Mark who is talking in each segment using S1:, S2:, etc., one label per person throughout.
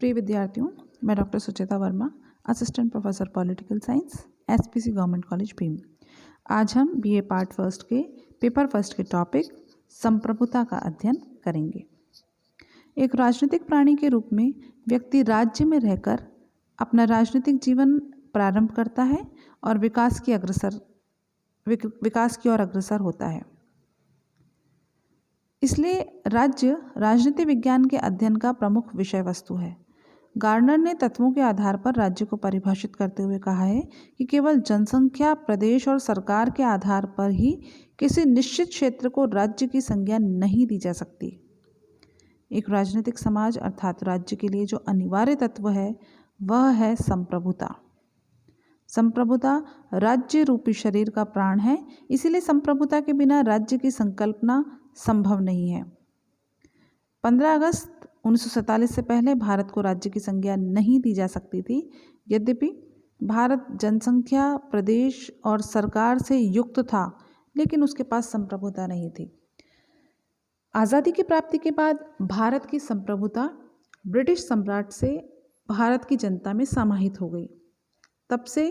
S1: प्रिय विद्यार्थियों, मैं doctor Sucheta Verma, assistant professor political science, SPC government college Bhim. आज हम बीए पार्ट फर्स्ट के पेपर फर्स्ट के टॉपिक संप्रभुता का अध्ययन करेंगे। एक राजनीतिक प्राणी के रूप में व्यक्ति राज्य में रहकर अपना राजनीतिक जीवन प्रारंभ करता है और विकास की ओर अग्रसर होता है। इसलिए राज्य राजनीति विज्ञान के अध्ययन का प्रमुख विषय वस्तु है। गार्नर ने तत्वों के आधार पर राज्य को परिभाषित करते हुए कहा है कि केवल जनसंख्या, प्रदेश और सरकार के आधार पर ही किसी निश्चित क्षेत्र को राज्य की संज्ञा नहीं दी जा सकती। एक राजनीतिक समाज अर्थात राज्य के लिए जो अनिवार्य तत्व है वह है संप्रभुता। संप्रभुता राज्य रूपी शरीर का प्राण है, इसीलिए संप्रभुता के बिना राज्य की संकल्पना संभव नहीं है। 15 अगस्त 1947 से पहले भारत को राज्य की संज्ञा नहीं दी जा सकती थी। यद्यपि भारत जनसंख्या, प्रदेश और सरकार से युक्त था, लेकिन उसके पास संप्रभुता नहीं थी। आज़ादी की प्राप्ति के बाद भारत की संप्रभुता ब्रिटिश सम्राट से भारत की जनता में समाहित हो गई। तब से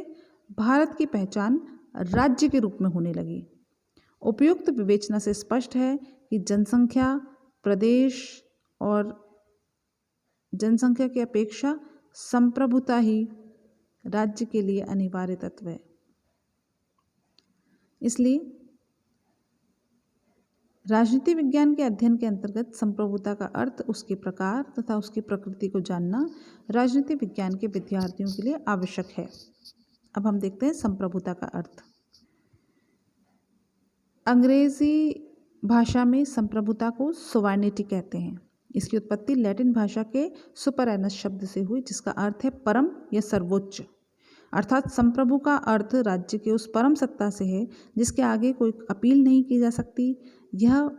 S1: भारत की पहचान राज्य के रूप में होने लगी। उपयुक्त विवेचना से स्पष्ट है कि जनसंख्या, प्रदेश और जनसंख्या की अपेक्षा संप्रभुता ही राज्य के लिए अनिवार्य तत्व है। इसलिए राजनीति विज्ञान के अध्ययन के अंतर्गत संप्रभुता का अर्थ, उसके प्रकार तथा उसकी प्रकृति को जानना राजनीति विज्ञान के विद्यार्थियों के लिए आवश्यक है। अब हम देखते हैं संप्रभुता का अर्थ। अंग्रेजी भाषा में संप्रभुता को सोवर्निटी कहते हैं। इसकी उत्पत्ति लैटिन भाषा के सुपरएनस शब्द से हुई, जिसका अर्थ है परम या सर्वोच्च। अर्थात संप्रभु का अर्थ राज्य के उस परम सत्ता से है जिसके आगे कोई अपील नहीं की जा सकती। यह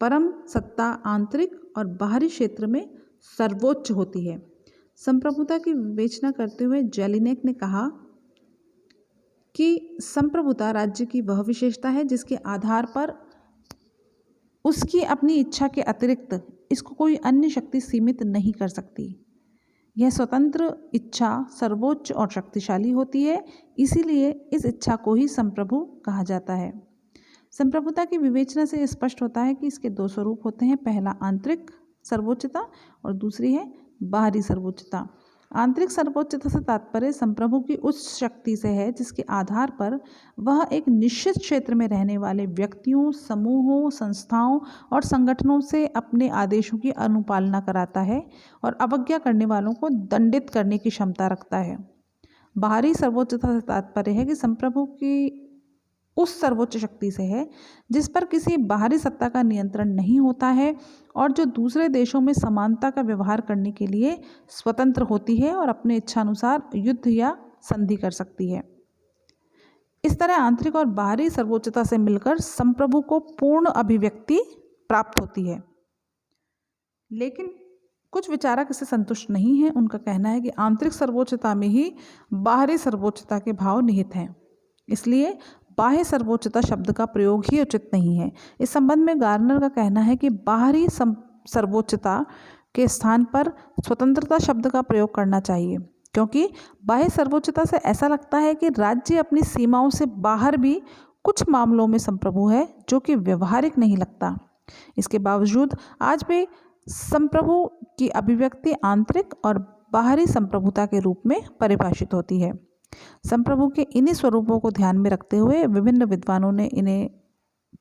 S1: परम सत्ता आंतरिक और बाहरी क्षेत्र में सर्वोच्च होती है। संप्रभुता की विवेचना करते हुए जेलिनेक ने कहा कि संप्रभुता राज्य की वह विशेषता है जिसके आधार पर उसकी अपनी इच्छा के अतिरिक्त इसको कोई अन्य शक्ति सीमित नहीं कर सकती। यह स्वतंत्र इच्छा सर्वोच्च और शक्तिशाली होती है, इसीलिए इस इच्छा को ही संप्रभु कहा जाता है। संप्रभुता की विवेचना से स्पष्ट होता है कि इसके दो स्वरूप होते हैं। पहला आंतरिक सर्वोच्चता और दूसरी है बाहरी सर्वोच्चता। आंतरिक सर्वोच्चता से तात्पर्य संप्रभु की उस शक्ति से है जिसके आधार पर वह एक निश्चित क्षेत्र में रहने वाले व्यक्तियों, समूहों, संस्थाओं और संगठनों से अपने आदेशों की अनुपालना कराता है और अवज्ञा करने वालों को दंडित करने की क्षमता रखता है। बाहरी सर्वोच्चता से तात्पर्य है कि संप्रभु की उस सर्वोच्च शक्ति से है जिस पर किसी बाहरी सत्ता का नियंत्रण नहीं होता है और जो दूसरे देशों में समानता का व्यवहार करने के लिए स्वतंत्र होती है और अपने इच्छानुसार युद्ध या संधि कर सकती है। इस तरह आंतरिक और बाहरी सर्वोच्चता से मिलकर संप्रभु को पूर्ण अभिव्यक्ति प्राप्त होती है। लेकिन कुछ विचारक इससे संतुष्ट नहीं हैं। उनका कहना है कि आंतरिक सर्वोच्चता में ही बाहरी सर्वोच्चता के भाव निहित हैं, इसलिए बाह्य सर्वोच्चता शब्द का प्रयोग ही उचित नहीं है। इस संबंध में गार्नर का कहना है कि बाहरी सर्वोच्चता के स्थान पर स्वतंत्रता शब्द का प्रयोग करना चाहिए, क्योंकि बाह्य सर्वोच्चता से ऐसा लगता है कि राज्य अपनी सीमाओं से बाहर भी कुछ मामलों में संप्रभु है, जो कि व्यवहारिक नहीं लगता। इसके बावजूद आज भी संप्रभु की अभिव्यक्ति आंतरिक और बाहरी संप्रभुता के रूप में परिभाषित होती है। संप्रभु के इन्हीं स्वरूपों को ध्यान में रखते हुए विभिन्न विद्वानों ने इन्हें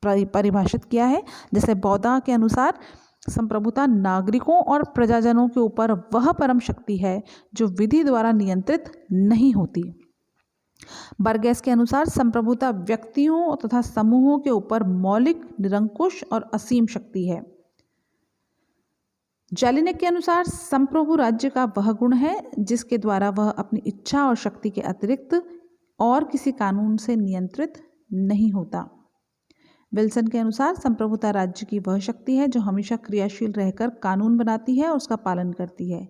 S1: परिभाषित किया है। जैसे बौद्धा के अनुसार संप्रभुता नागरिकों और प्रजाजनों के ऊपर वह परम शक्ति है जो विधि द्वारा नियंत्रित नहीं होती। बर्गेस के अनुसार संप्रभुता व्यक्तियों तथा समूहों के ऊपर मौलिक, निरंकुश और असीम शक्ति है। जेलिनेक के अनुसार संप्रभु राज्य का वह गुण है जिसके द्वारा वह अपनी इच्छा और शक्ति के अतिरिक्त और किसी कानून से नियंत्रित नहीं होता। विल्सन के अनुसार संप्रभुता राज्य की वह शक्ति है जो हमेशा क्रियाशील रहकर कानून बनाती है और उसका पालन करती है।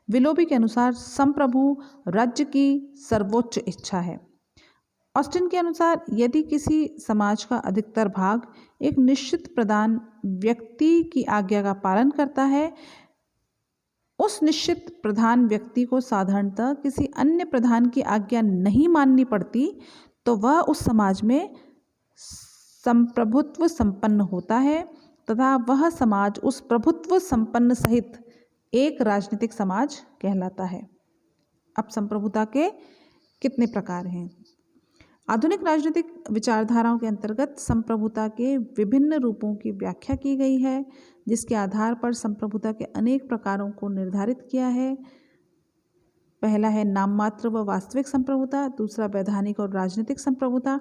S1: विलोबी के अनुसार संप्रभु राज्य की सर्वोच्च इच्छा है। ऑस्टिन के अनुसार यदि किसी समाज का अधिकतर भाग एक निश्चित प्रधान व्यक्ति की आज्ञा का पालन करता है, उस निश्चित प्रधान व्यक्ति को साधारणतः किसी अन्य प्रधान की आज्ञा नहीं माननी पड़ती, तो वह उस समाज में संप्रभुत्व संपन्न होता है तथा वह समाज उस प्रभुत्व संपन्न सहित एक राजनीतिक समाज कहलाता है। अब संप्रभुता के कितने प्रकार हैं? आधुनिक राजनीतिक विचारधाराओं के अंतर्गत संप्रभुता के विभिन्न रूपों की व्याख्या की गई है, जिसके आधार पर संप्रभुता के अनेक प्रकारों को निर्धारित किया है। पहला है नाम मात्र व वास्तविक संप्रभुता, दूसरा वैधानिक और राजनीतिक संप्रभुता,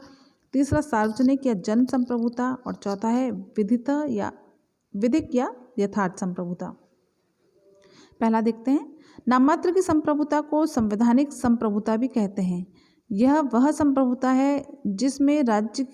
S1: तीसरा सार्वजनिक या जन संप्रभुता और चौथा है विधिक या यथार्थ संप्रभुता। पहला देखते हैं। नाम मात्र की संप्रभुता को संवैधानिक संप्रभुता भी कहते हैं। यह वह संप्रभुता है जिसमें राज्य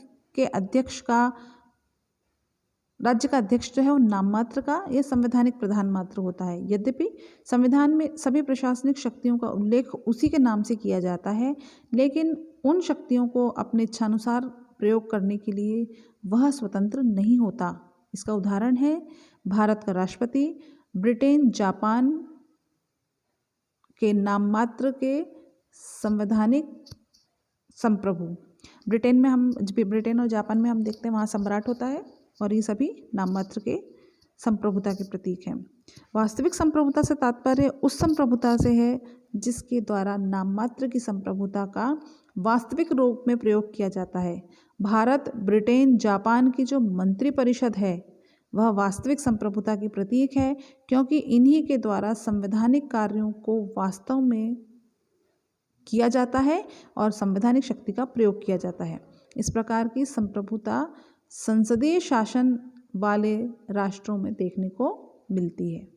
S1: का अध्यक्ष जो है वो नाम मात्र का या संवैधानिक प्रधान मात्र होता है। यद्यपि संविधान में सभी प्रशासनिक शक्तियों का उल्लेख उसी के नाम से किया जाता है, लेकिन उन शक्तियों को अपने इच्छानुसार प्रयोग करने के लिए वह स्वतंत्र नहीं होता। इसका उदाहरण है भारत का राष्ट्रपति, ब्रिटेन, जापान के नाम मात्र के संवैधानिक संप्रभु। ब्रिटेन और जापान में हम देखते हैं वहाँ सम्राट होता है और ये सभी नाम मात्र के संप्रभुता के प्रतीक हैं। वास्तविक संप्रभुता से तात्पर्य उस संप्रभुता से है जिसके द्वारा नाम मात्र की संप्रभुता का वास्तविक रूप में प्रयोग किया जाता है। भारत, ब्रिटेन, जापान की जो मंत्री परिषद है वह वास्तविक संप्रभुता की प्रतीक है, क्योंकि इन्हीं के द्वारा संवैधानिक कार्यों को वास्तव में किया जाता है और संवैधानिक शक्ति का प्रयोग किया जाता है। इस प्रकार की संप्रभुता संसदीय शासन वाले राष्ट्रों में देखने को मिलती है।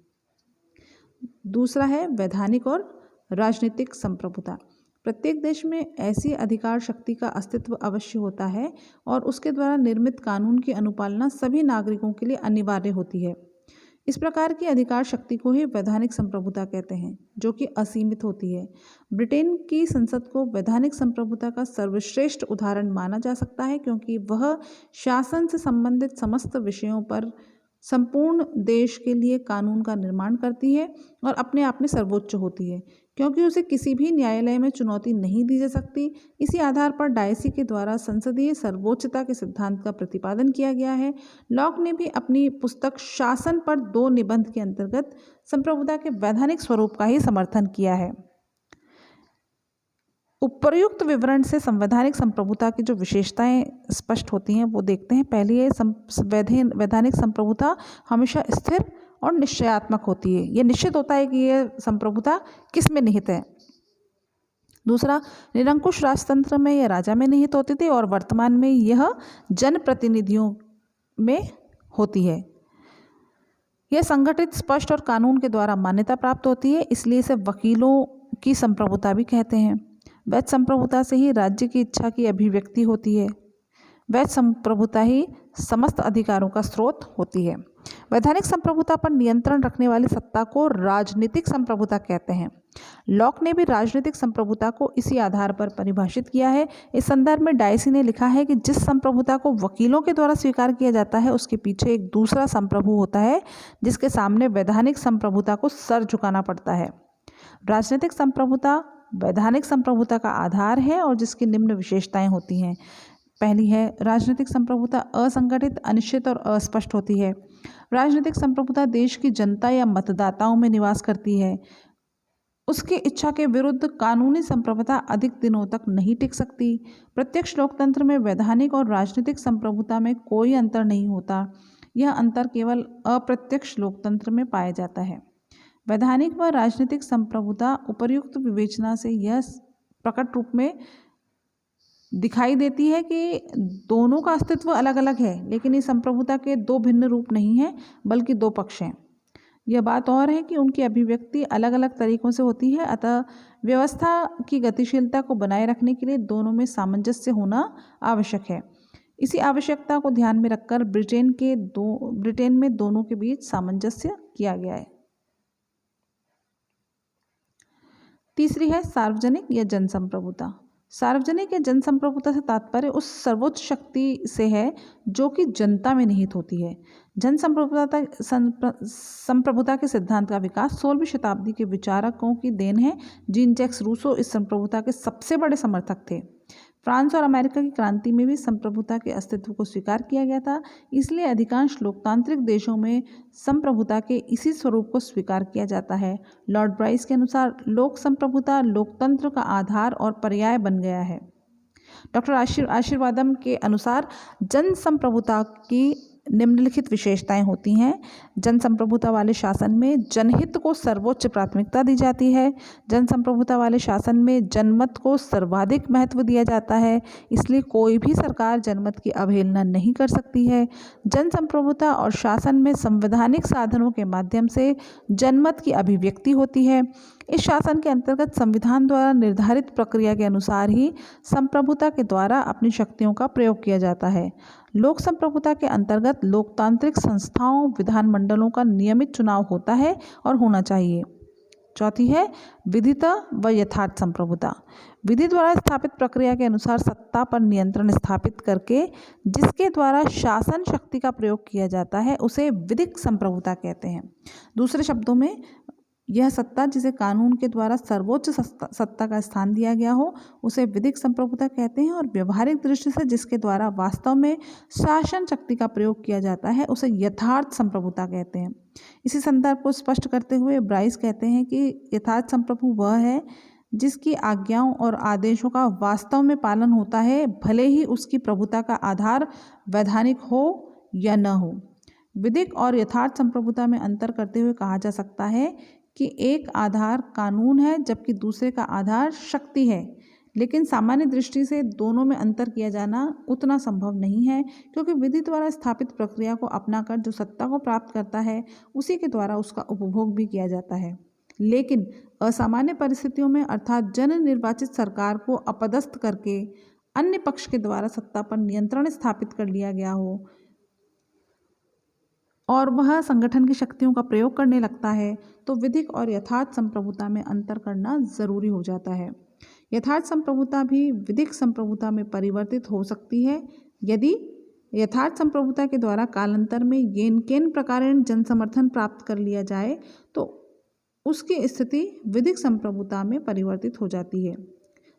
S1: दूसरा है वैधानिक और राजनीतिक संप्रभुता। प्रत्येक देश में ऐसी अधिकार शक्ति का अस्तित्व अवश्य होता है और उसके द्वारा निर्मित कानून की अनुपालना सभी नागरिकों के लिए अनिवार्य होती है। इस प्रकार की अधिकार शक्ति को ही वैधानिक संप्रभुता कहते हैं, जो कि असीमित होती है। ब्रिटेन की संसद को वैधानिक संप्रभुता का सर्वश्रेष्ठ उदाहरण माना जा सकता है, क्योंकि वह शासन से संबंधित समस्त विषयों पर संपूर्ण देश के लिए कानून का निर्माण करती है और अपने आप में सर्वोच्च होती है, क्योंकि उसे किसी भी न्यायालय में चुनौती नहीं दी जा सकती। इसी आधार पर डायसी के द्वारा संसदीय सर्वोच्चता के सिद्धांत का प्रतिपादन किया गया है। लॉक ने भी अपनी पुस्तक शासन पर 2 निबंध के अंतर्गत संप्रभुता के वैधानिक स्वरूप का ही समर्थन किया है। उपर्युक्त विवरण से संवैधानिक संप्रभुता की जो विशेषताएं स्पष्ट होती हैं वो देखते हैं। पहली है वैधानिक संप्रभुता हमेशा स्थिर और निश्चयात्मक होती है। यह निश्चित होता है कि यह संप्रभुता किस में निहित है। दूसरा, निरंकुश राजतंत्र में यह राजा में निहित होती थी और वर्तमान में यह जनप्रतिनिधियों में होती है। यह संगठित, स्पष्ट और कानून के द्वारा मान्यता प्राप्त होती है, इसलिए इसे वकीलों की संप्रभुता भी कहते हैं। वैध संप्रभुता से ही राज्य की इच्छा की अभिव्यक्ति होती है। वैध संप्रभुता ही समस्त अधिकारों का स्रोत होती है। वैधानिक संप्रभुता पर नियंत्रण रखने वाली सत्ता को राजनीतिक संप्रभुता कहते हैं। लॉक ने भी राजनीतिक संप्रभुता को इसी आधार पर परिभाषित किया है। इस संदर्भ में डायसी ने लिखा है कि जिस संप्रभुता को वकीलों के द्वारा स्वीकार किया जाता है उसके पीछे एक दूसरा संप्रभु होता है जिसके सामने वैधानिक संप्रभुता को सर झुकाना पड़ता है। राजनीतिक संप्रभुता वैधानिक संप्रभुता का आधार है और जिसकी निम्न विशेषताएं होती हैं। पहली है राजनीतिक संप्रभुता असंगठित, अनिश्चित और अस्पष्ट होती है। राजनीतिक संप्रभुता देश की जनता या मतदाताओं में निवास करती है। उसकी इच्छा के विरुद्ध कानूनी संप्रभुता अधिक दिनों तक नहीं टिक सकती। प्रत्यक्ष लोकतंत्र में वैधानिक और राजनीतिक संप्रभुता में कोई अंतर नहीं होता। यह अंतर केवल अप्रत्यक्ष लोकतंत्र में पाया जाता है। वैधानिक व राजनीतिक संप्रभुता उपर्युक्त विवेचना से यह प्रकट रूप में दिखाई देती है कि दोनों का अस्तित्व अलग अलग है, लेकिन इस संप्रभुता के 2 भिन्न रूप नहीं हैं बल्कि 2 पक्ष हैं। यह बात और है कि उनकी अभिव्यक्ति अलग अलग तरीकों से होती है, अतः व्यवस्था की गतिशीलता को बनाए रखने के लिए दोनों में सामंजस्य होना आवश्यक है। इसी आवश्यकता को ध्यान में रखकर ब्रिटेन में दोनों के बीच सामंजस्य किया गया है। तीसरी है सार्वजनिक या जन संप्रभुता। सार्वजनिक या जनसंप्रभुता से तात्पर्य उस सर्वोच्च शक्ति से है जो कि जनता में निहित होती है। संप्रभुता के सिद्धांत का विकास 16वीं शताब्दी के विचारकों की देन है। जीन जैक्स रूसो इस संप्रभुता के सबसे बड़े समर्थक थे। फ्रांस और अमेरिका की क्रांति में भी संप्रभुता के अस्तित्व को स्वीकार किया गया था, इसलिए अधिकांश लोकतांत्रिक देशों में संप्रभुता के इसी स्वरूप को स्वीकार किया जाता है। लॉर्ड ब्राइस के अनुसार लोक संप्रभुता लोकतंत्र का आधार और पर्याय बन गया है। डॉक्टर आशीर्वादम के अनुसार जन संप्रभुता की निम्नलिखित विशेषताएं होती हैं। जन संप्रभुता वाले शासन में जनहित को सर्वोच्च प्राथमिकता दी जाती है। जन संप्रभुता वाले शासन में जनमत को सर्वाधिक महत्व दिया जाता है, इसलिए कोई भी सरकार जनमत की अवहेलना नहीं कर सकती है। जन संप्रभुता और शासन में संवैधानिक साधनों के माध्यम से जनमत की अभिव्यक्ति होती है। इस शासन के अंतर्गत संविधान द्वारा निर्धारित प्रक्रिया के अनुसार ही संप्रभुता के द्वारा अपनी शक्तियों का प्रयोग किया जाता है। लोक संप्रभुता के अंतर्गत लोकतांत्रिक संस्थाओं विधानमंडलों का नियमित चुनाव होता है और होना चाहिए। चौथी है विधित व यथार्थ संप्रभुता। विधि द्वारा स्थापित प्रक्रिया के अनुसार सत्ता पर नियंत्रण स्थापित करके जिसके द्वारा शासन शक्ति का प्रयोग किया जाता है उसे विधिक संप्रभुता कहते हैं। दूसरे शब्दों में यह सत्ता जिसे कानून के द्वारा सर्वोच्च सत्ता का स्थान दिया गया हो उसे विधिक संप्रभुता कहते हैं, और व्यवहारिक दृष्टि से जिसके द्वारा वास्तव में शासन शक्ति का प्रयोग किया जाता है उसे यथार्थ संप्रभुता कहते हैं। इसी संदर्भ को स्पष्ट करते हुए ब्राइस कहते हैं कि यथार्थ संप्रभु वह है जिसकी आज्ञाओं और आदेशों का वास्तव में पालन होता है, भले ही उसकी प्रभुता का आधार वैधानिक हो या न हो। विधिक और यथार्थ संप्रभुता में अंतर करते हुए कहा जा सकता है कि एक आधार कानून है जबकि दूसरे का आधार शक्ति है, लेकिन सामान्य दृष्टि से दोनों में अंतर किया जाना उतना संभव नहीं है, क्योंकि विधि द्वारा स्थापित प्रक्रिया को अपनाकर जो सत्ता को प्राप्त करता है उसी के द्वारा उसका उपभोग भी किया जाता है। लेकिन असामान्य परिस्थितियों में अर्थात जन निर्वाचित सरकार को अपदस्थ करके अन्य पक्ष के द्वारा सत्ता पर नियंत्रण स्थापित कर लिया गया हो और वह संगठन की शक्तियों का प्रयोग करने लगता है तो विधिक और यथार्थ संप्रभुता में अंतर करना जरूरी हो जाता है। यथार्थ संप्रभुता भी विधिक संप्रभुता में परिवर्तित हो सकती है यदि यथार्थ संप्रभुता के द्वारा कालांतर में येन केन प्रकारेण जन समर्थन प्राप्त कर लिया जाए तो उसकी स्थिति विधिक संप्रभुता में परिवर्तित हो जाती है,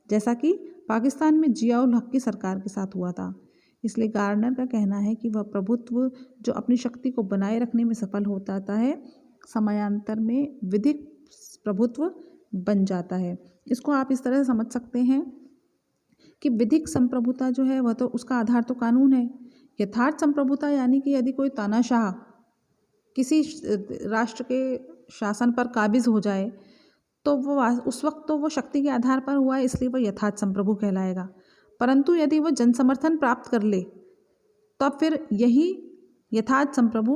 S1: जैसा कि पाकिस्तान में जियाउल हक की सरकार के साथ हुआ था। इसलिए गार्नर का कहना है कि वह प्रभुत्व जो अपनी शक्ति को बनाए रखने में सफल होता है समयांतर में विधिक प्रभुत्व बन जाता है। इसको आप इस तरह से समझ सकते हैं कि विधिक संप्रभुता जो है वह तो उसका आधार तो कानून है। यथार्थ संप्रभुता यानी कि यदि कोई तानाशाह किसी राष्ट्र के शासन पर काबिज हो जाए तो वो उस वक्त तो वो शक्ति के आधार पर हुआ है, इसलिए वह यथार्थ संप्रभु कहलाएगा। परंतु यदि वह जन समर्थन प्राप्त कर ले तब फिर यही यथार्थ संप्रभु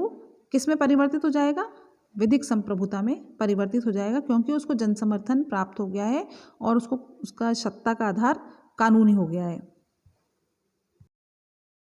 S1: किस में परिवर्तित हो जाएगा? विधिक संप्रभुता में परिवर्तित हो जाएगा, क्योंकि उसको जन समर्थन प्राप्त हो गया है और उसको उसका सत्ता का आधार कानूनी हो गया है।